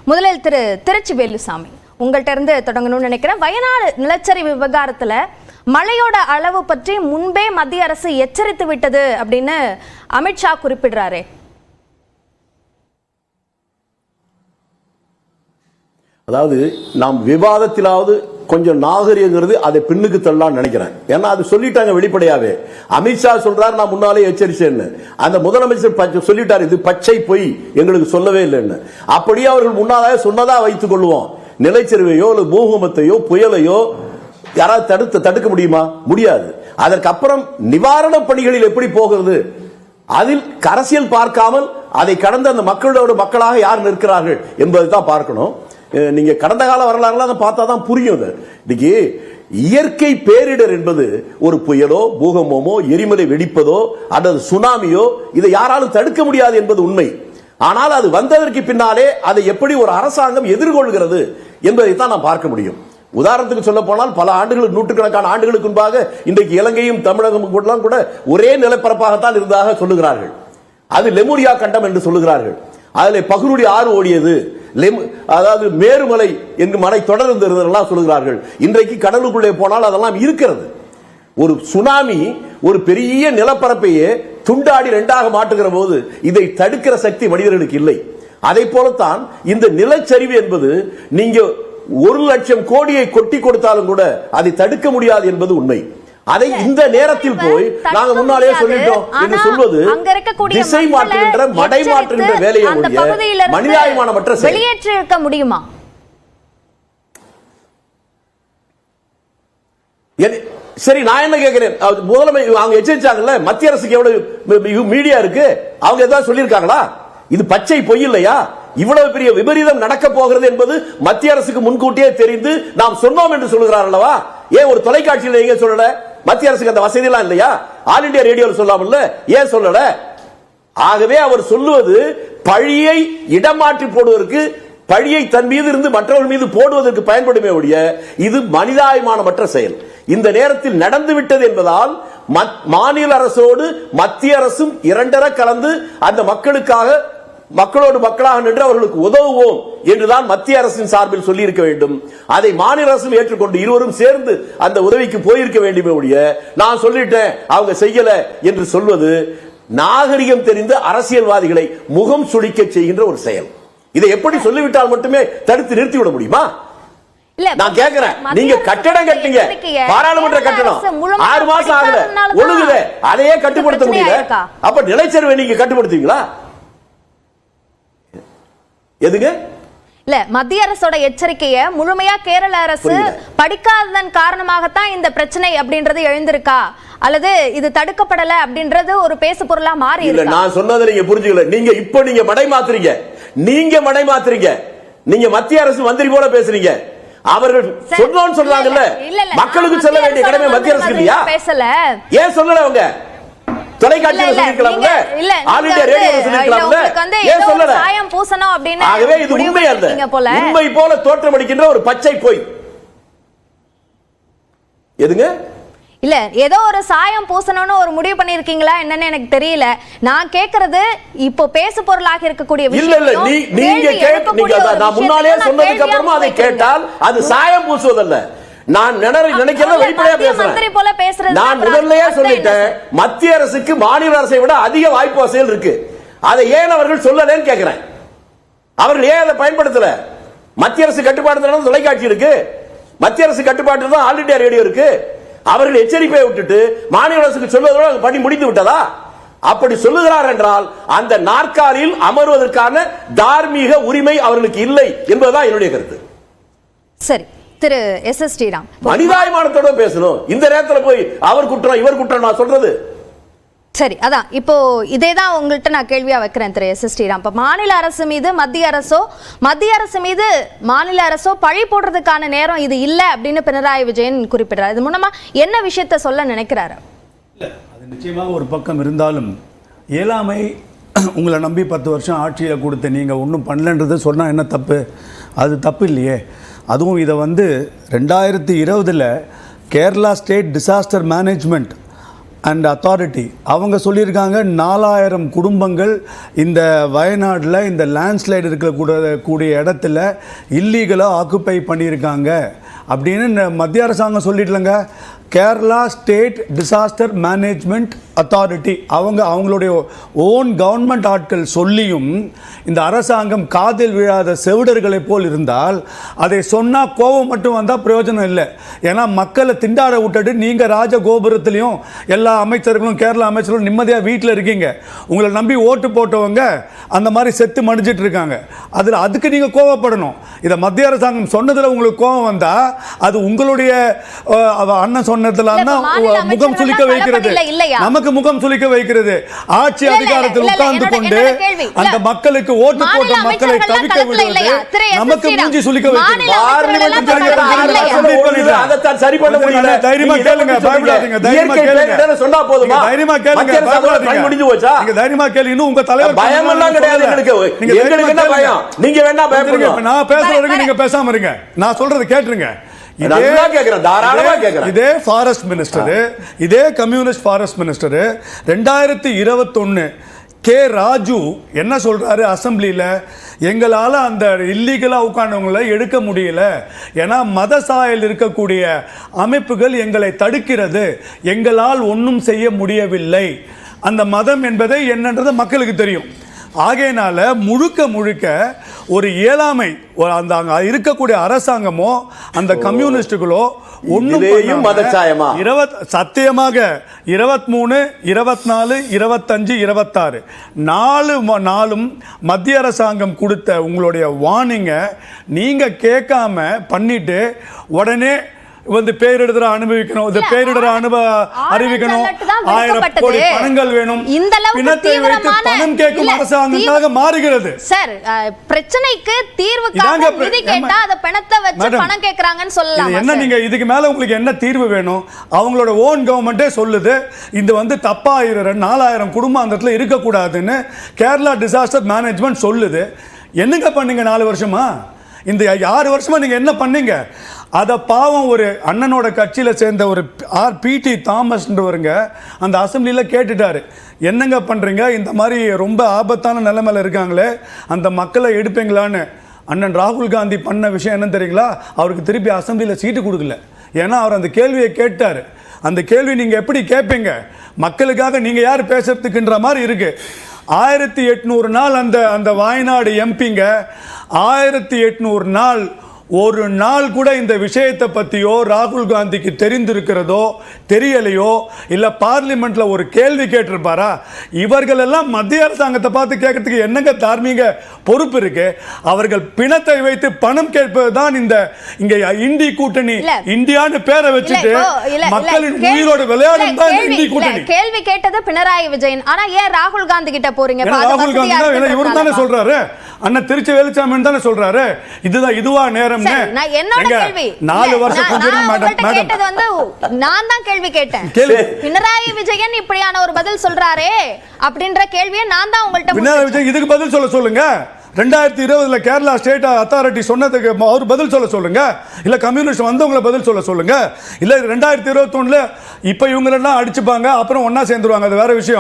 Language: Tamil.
முதலில் திருச்சி வேலுசாமி உங்கள்கிட்ட இருந்து தொடங்கணும்னு நினைக்கிறேன். வயநாடு நிலச்சரிவு விவகாரத்துல மழையோட அளவு பற்றி முன்பே மத்திய அரசு எச்சரித்து விட்டது அப்படின்னு அமித்ஷா குறிப்பிடுறாரு. அதாவது நாம் விவாதத்திலாவது கொஞ்சம் நாகரிகங்கிறது அதை பின்னுக்கு தள்ளலாம்னு நினைக்கிறேன். ஏன்னா அது சொல்லிட்டாங்க வெளிப்படையாவே. அமித்ஷா சொல்றாரு நான் முன்னாலே எச்சரிச்சேன்னு. அந்த முதலமைச்சர் சொல்லிட்டாரு இது பச்சை பொய், எங்களுக்கு சொல்லவே இல்லைன்னு. அப்படியே அவர்கள் முன்னாலே சொன்னதா வைத்துக் கொள்வோம். நிலச்சரிவையோ பூகம்பத்தையோ புயலையோ யாராவது தடுக்க முடியுமா? முடியாது. அதற்கப்புறம் நிவாரண பணிகளில் எப்படி போகிறது, அதில் அரசியல் பார்க்காமல் அதை கடந்த அந்த மக்களோட மக்களாக யார் நிற்கிறார்கள் என்பதை தான் பார்க்கணும். நீங்க கடந்த கால வரலாறுலாம் பார்த்தா தான் புரியும். இன்னைக்கு இயற்கை பேரிடர் என்பது ஒரு புயலோ பூகம்பமோ எரிமலை வெடிப்பதோ அல்லது சுனாமியோ இதை யாராலும் தடுக்க முடியாது என்பது உண்மை. ஆனால் அது வந்ததற்கு பின்னாலே அதை எப்படி ஒரு அரசாங்கம் எதிர்கொள்கிறது என்பதை தான் நாம் பார்க்க முடியும். உதாரணத்துக்கு சொல்ல போனால் பல ஆண்டுகளுக்கு நூற்றுக்கணக்கான ஆண்டுகளுக்கு முன்பாக இன்றைக்கு இலங்கையும் தமிழகமும் கூட ஒரே நிலப்பரப்பாகத்தான் இருந்ததாக சொல்லுகிறார்கள். அது லெமுரியா கண்டம் என்று சொல்லுகிறார்கள். அதில் பகுருடி ஆறு ஓடியது, அதாவது மேருமலை என்று மலை தொடர்ந்து இருந்ததெல்லாம் சொல்லுகிறார்கள். இன்றைக்கு கடலுக்குள்ளே போனால் அதெல்லாம் இருக்கிறது. ஒரு சுனாமி ஒரு பெரிய நிலப்பரப்பையே துண்டாடி ரெண்டாக மாட்டுகிற போது இதை தடுக்கிற சக்தி மனிதர்களுக்கு இல்லை. அதை போலத்தான் இந்த நிலச்சரிவு என்பது நீங்க 1,00,000 கோடியை கொட்டி கொடுத்தாலும் கூட அதை தடுக்க முடியாது என்பது உண்மை. அதை இந்த நேரத்தில் போய் நாங்க முன்னாலே சொல்லிட்டோம் என்று சொல்வது திசை மாற்றுகின்ற மடை மாற்றுகின்ற வேலையை மனிதாபிமானமற்ற வெளியேற்ற முடியுமா? சரி, நான் என்ன கேட்கிறேன், முதலமைச்சர் அவங்க எச்சரிச்சாங்கல்ல, மத்திய அரசுக்கு எவ்வளவு மீடியா இருக்கு, அவங்க ஏதாவது சொல்லியிருக்காங்களா? இது பச்சை பொய் இல்லையா? இவ்வளவு பெரிய விபரீதம் நடக்க போகிறது என்பது மத்திய அரசுக்கு முன்கூட்டியே தெரிந்து நாம் சொன்னோம் என்று சொல்லுகிறார் அல்லவா? ஏன் ஒரு தொலைக்காட்சியில் எங்க சொல்லல? மத்திய அரசுக்கு அந்த வசதி எல்லாம் இல்லையா? ஆல் இந்தியா ரேடியோவில் சொல்லாமல்ல, ஏன் சொல்லல? ஆகவே அவர் சொல்லுவது பழியை இடமாற்றி போடுவதற்கு, பழியை தன் மீது இருந்து மற்றவர்கள் மீது போடுவதற்கு பயன்படுமே ஒழிய இது மனிதாபிமானமற்ற செயல். இந்த நேரத்தில் நடந்துவிட்டது என்பதால் மாநில அரசோடு மத்திய அரசும் இரண்டர கலந்து அந்த மக்களுக்காக மக்களோடு மக்களாக நின்று அவர்களுக்கு உதவுவோம் என்றுதான் மத்திய அரசின் சார்பில் சொல்லி இருக்க வேண்டும். அதை மாநில அரசும் ஏற்றுக்கொண்டு இருவரும் சேர்ந்து அந்த உதவிக்கு போயிருக்க வேண்டுமே ஒழிய நான் சொல்லிட்டேன் அவங்க செய்யல என்று சொல்வது நாகரிகம் தெரிந்த அரசியல்வாதிகளை முகம் சுளிக்க செய்கின்ற ஒரு செயல். இதை எப்படி சொல்லிவிட்டால் மட்டுமே தடுத்து நிறுத்திவிட முடியுமா? நான் கேட்கிறேன், நீங்க கட்டடம் கட்டுங்க, பாராளுமன்ற கட்டடம் 6 மாசம் ஆகல, ஒழுகுத, அதையே கட்டுப்படுத்த முடியல. அப்ப நிலச்சரிவை நீங்க கட்டுப்படுத்துவீங்களா? எதுங்க? இல்ல, மத்திய அரசோட எச்சரிக்கையை முழுமையா கேரள அரசு படிக்காததன் காரணமாகத்தான் இந்த பிரச்சனை அப்படின்றது எழுந்திருக்கா, அல்லது இது தடுக்கப்படல அப்படின்றது ஒரு பேசு பொருளா மாறி இல்ல? நான் சொன்னதை நீங்க புரிஞ்சுக்கல. நீங்க மடை மாத்துறீங்க, நீங்க மத்திய அரசு மந்திரி போல பேசுறீங்க. அவர்கள் சொன்னோன்னு சொல்றாங்கல்ல, மக்களுக்கு சொல்ல வேண்டிய கடமை மத்திய அரசு இல்லையா? பேசல, ஏன் சொல்லல? அவங்க தொலைக்காட்சியில சொல்லிருக்கலாம்ல, ஆல் இந்தியா ரேடியோல சொல்லிருக்கலாம்ல, ஏன் சொல்லல? சாயம் பூசணும் அப்படின்னு. ஆகவே இது உண்மை அல்ல, உண்மை போல தோற்றமளிக்கின்ற ஒரு பச்சை பொய். எதுங்க? இல்ல, ஏதோ ஒரு சாயம் பூசணும்னு ஒரு முடிவு பண்ணிருக்கீங்களா என்னன்னு எனக்கு தெரியல. நான் கேக்குறது இப்போ பேசு பொருளாக இருக்கக்கூடிய விஷயம். இல்ல நீங்க நான் முன்னாலே சொன்னதுக்கு அப்புறமா அதை கேட்டால் அது சாயம் பூசுவதல்ல. நான் நினைக்கிறத வெளிப்படையா பேசுறேன். நான் முதல்லயே சொல்லிட்டேன், மத்திய அரசுக்கு மாநில அரசை விட அதிக வாய்ப்பு வசதிகள் இருக்கு. அதை ஏன் அவர்கள் சொல்லலன்னு கேட்கிறேன். அவர்கள் ஏன் அதை பயன்படுத்தல? மத்திய அரசு கட்டுப்பாடு தொலைக்காட்சி இருக்கு, மத்திய அரசு கட்டுப்பாட்டு தான் ஆல் இந்தியா ரேடியோ இருக்கு. அவர்கள் எச்சரிப்பை விட்டுட்டு மாநில அரசுக்கு சொல்வதோடு பணி முடிந்து விட்டதா? அப்படி சொல்லுகிறார் என்றால் அந்த நாற்காலியில் அமர்வதற்கான தார்மீக உரிமை அவர்களுக்கு இல்லை என்பதுதான் என்னுடைய கருத்து. சரி, திரு எஸ்.எஸ். ஸ்ரீராம், மனிதாபிமானத்தோட பேசணும். இந்த நேரத்தில் போய் அவர் குற்றம் இவர் குற்றம் நான் சொல்றது சரி. அதான் இப்போ இதேதான் உங்கள்கிட்ட நான் கேள்வியா வைக்கிறேன் திரு எஸ்.எஸ். ஸ்ரீராம். இப்ப மாநில அரசு மீது மத்திய அரசு மீது மாநில அரசோ பழி போடுறதுக்கான நேரம் இது இல்ல அப்படின்னு பினராயி விஜயன் குறிப்பிடுறாரு. இது மூலமா என்ன விஷயத்த சொல்ல நினைக்கிறாரு? அது நிச்சயமாக ஒரு பக்கம் இருந்தாலும் இயலாமை, உங்களை நம்பி 10 வருஷம் ஆட்சியில் கொடுத்து நீங்கள் ஒன்றும் பண்ணலன்றது சொன்னால் என்ன தப்பு? அது தப்பு இல்லையே. அதுவும் இதை 2020 Kerala state disaster management and authority அவங்க சொல்லியிருக்காங்க 4000 குடும்பங்கள் இந்த வயநாட்டில் இந்த லேண்ட்ஸ்லைடு இருக்கக்கூடிய இடத்துல இல்லீகலாக ஆக்குப்பை பண்ணியிருக்காங்க அப்படின்னு மத்திய அரசாங்கம் சொல்லிடலங்க. Kerala state disaster management authority அவங்களுடைய ஓன் கவர்மெண்ட் ஆட்கள் சொல்லியும் இந்த அரசாங்கம் காதில் விழாத செவிடர்களை போல் இருந்தால் அதை சொன்னால் கோபம் மட்டும் வந்தால் பிரயோஜனம் இல்லை. ஏன்னா மக்களை திண்டாட விட்டுட்டு நீங்கள் ராஜகோபுரத்துலேயும் எல்லா அமைச்சர்களும் கேரளா அமைச்சர்களும் நிம்மதியாக வீட்டில் இருக்கீங்க. உங்களை நம்பி ஓட்டு போட்டவங்க அந்த மாதிரி செத்து மடிஞ்சிட்டு இருக்காங்க. அதுக்கு நீங்கள் கோவப்படணும். இதை மத்திய அரசாங்கம் சொன்னதில் உங்களுக்கு கோபம் வந்தால் அது உங்களுடைய அண்ணன் சொன்னதுல முகம் சுளிக்க வைக்கிறது, நமக்கு முகம் சுளிக்க வைக்கிறது. ஆட்சி அதிகாரத்தில் உட்கார்ந்து கொண்டு அந்த மக்களுக்கு ஓட்டு போட்ட மக்களை தவிக்க விடுவது நமக்கு மூஞ்சி சுளிக்க வைக்கிறது. தைரியமா கேளுங்க, பயப்படாதீங்க. தைரியமா கேளுங்க, சொன்னா போதுமா? தைரியமா கேளுங்க, பயப்படாதீங்க. முடிஞ்சு போச்சா? நீங்க தைரியமா கேளுங்க. இன்னும் உங்க தலைவர் பயம் எல்லாம் கிடையாது எங்களுக்கு. எங்களுக்கு என்ன பயம்? நீங்க வேணா பயப்படுங்க. நான் பேசுறதுக்கு நீங்க பேசாம இருங்க. நான் சொல்றது கேட்டுருங்க. இதே ஃபாரஸ்ட் மினிஸ்டர், இதே communist forest minister 2021 K Raju என்ன சொல்றாரு அசம்பிளியில், எங்களால் அந்த இல்லீகலாக உட்கார்ந்தவங்களை எடுக்க முடியல, ஏன்னா மத சாயல் இருக்கக்கூடிய அமைப்புகள் எங்களை தடுக்கிறது, எங்களால் ஒன்றும் செய்ய முடியவில்லை. அந்த மதம் என்பதை என்னன்றது மக்களுக்கு தெரியும். ஆகையினால முழுக்க ஒரு இயலாமை, அந்த இருக்கக்கூடிய அரசாங்கமோ அந்த கம்யூனிஸ்டுகளோ ஒன்றும் சத்தியமாக 23, 24, 25, 26 நாலும் மத்திய அரசாங்கம் கொடுத்த உங்களுடைய வார்னிங்கை நீங்க கேட்காம பண்ணிட்டு உடனே பேரிடர் அனுபவிக்கணும், பேரிடர் அறிவிக்கணும், 1000 கோடி பணங்கள் வேணும், பிணத்தை வைத்து பணம் கேட்கும் அரசாங்கமாக மாறுகிறது. சார், பிரச்சனைக்கு தீர்வுக்காக நிதி கேட்டா அத பணத்தை வச்சு பணம் கேக்குறாங்கன்னு சொல்லலாம். என்ன நீங்க இதுக்கு மேல உங்களுக்கு என்ன தீர்வு வேணும்? அவங்களோட ஓன் கவர்மெண்டே சொல்லுது இது தப்பா 4000 குடும்பம் அந்த இடத்துல இருக்க கூடாதுன்னு கேரளா டிசாஸ்டர் மேனேஜ்மெண்ட் சொல்லுது. என்னங்க பண்ணீங்க 4 வருஷமா? இந்த 6 வருஷமா நீங்க என்ன பண்ணீங்க? அதை பாவம் ஒரு அண்ணனோட கட்சியில் சேர்ந்த ஒரு பிடி தாமஸ்ன்றவருங்க அந்த அசம்பிளியில் கேட்டுட்டாரு, என்னங்க பண்ணுறீங்க, இந்த மாதிரி ரொம்ப ஆபத்தான நிலைமையில் இருக்காங்களே அந்த மக்களை எடுப்பீங்களான்னு. அண்ணன் ராகுல் காந்தி பண்ண விஷயம் என்ன தெரியுங்களா? அவருக்கு திருப்பி அசம்பிளியில் சீட்டு கொடுக்கல. ஏன்னா அவர் அந்த கேள்வியை கேட்டார். அந்த கேள்வி நீங்கள் எப்படி கேட்பீங்க? மக்களுக்காக நீங்கள் யார் பேசுறதுக்குன்ற மாதிரி இருக்கு. 1800 நாள் அந்த வயநாடு எம்பிங்க 1800 நாள் ஒரு நாள் கூட இந்த விஷயத்தை பற்றியோ ராகுல் காந்திக்கு தெரிந்திருக்கிறதோ தெரியலையோ, இல்லை பார்லிமெண்ட்ல ஒரு கேள்வி கேட்டிருப்பாரா? இவர்கள் எல்லாம் மத்திய அரசாங்கத்தை பார்த்து கேட்கறதுக்கு என்னங்க தார்மீக பொறுப்பு இருக்கு? அவர்கள் பிணத்தை வைத்து பணம் கேட்பதுதான் இங்க இந்தி கூட்டணி, இந்தியான்னு பேரை வச்சுட்டு மக்களின் உயிரோடு விளையாடும் தான் இந்தி கூட்டணி. கேள்வி கேட்டது பினராயி விஜயன், ஆனா ஏன் ராகுல் காந்தி கிட்ட போறீங்க? ராகுல் காந்தி இவரு தானே சொல்றாரு, அண்ணன் திருச்சி வேலுச்சாமி தானே சொல்றாரு இதுவா நேரம். என்னோட கேள்வி 4 வருஷம் நான் தான் கேள்வி கேட்டேன். பினராயி விஜயன் இப்படியான ஒரு பதில் சொல்றாரே அப்படின்ற கேள்வியை நான் தான் உங்கள்ட்ட. பினராயி விஜயன் இதுக்கு பதில் சொல்லுங்க. 2020 கேரளா ஸ்டேட் அத்தாரிட்டி சொன்னதுக்கு அவர் பதில் சொல்லுங்க. இல்ல கம்யூனிஸ்ட் வந்தவங்களை பதில் சொல்லுங்க. இல்ல 2021 இப்ப இவங்க எல்லாம் அடிச்சுப்பாங்க, அப்புறம் ஒன்னா சேர்ந்துருவாங்க, அது வேற விஷயம்.